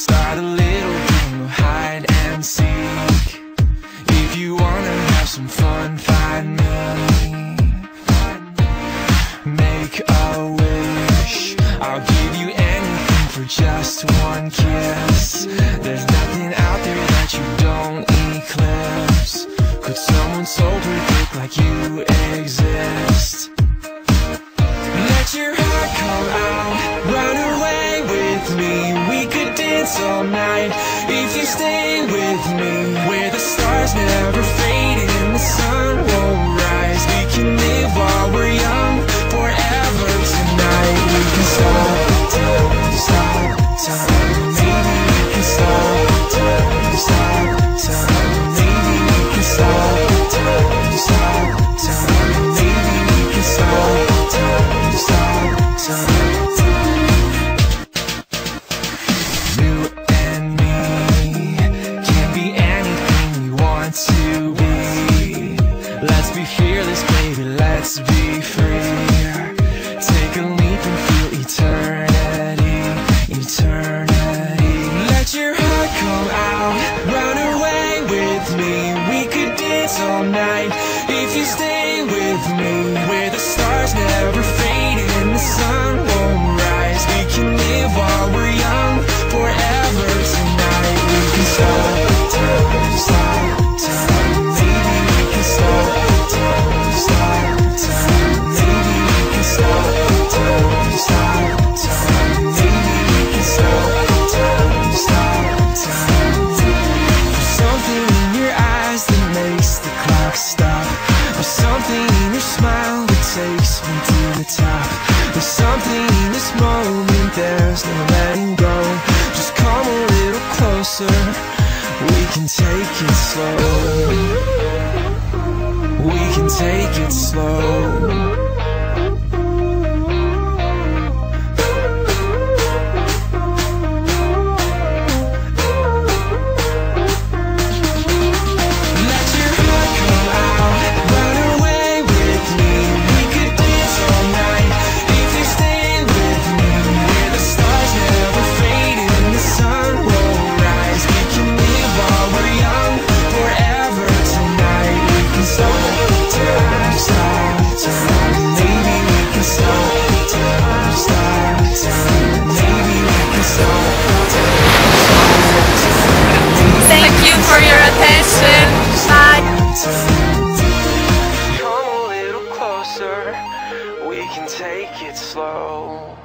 start a little game of hide and seek. If you wanna have some fun, find me. Make a wish, I'll give you anything for just one kiss. There's nothing out there that you don't eclipse. Could someone so perfect like you exist? Let your heart come out, run away with me. We could dance all night if you stay with me. Where the stars never fade and the sun won't rise. We can live while we're young, forever tonight. We can stop time, stop time. Maybe we can stop time, stop time. Maybe we can stop time, stop time. Maybe we can stop time, stop time. You and me can be anything we want to be. Let's be fearless, baby, let's be free. Take a leap and feel eternity, eternity. Let your heart come out, run away with me. We could dance all night if you stay with me. Where the stars never fade and the sun won't rise. We can live while we're young, forever tonight. We can stop time, stop time. Maybe we can stop time, stop time. Maybe we can stop time, stop time. Maybe we can stop time, stop time. There's something in your eyes that makes the clock stop. There's something in your smile that takes me to the top. There's something in this moment, there's no letting go. Just come a little closer, we can take it slow. We can take it slow. Thank you for your attention. Bye. Come a little closer, we can take it slow.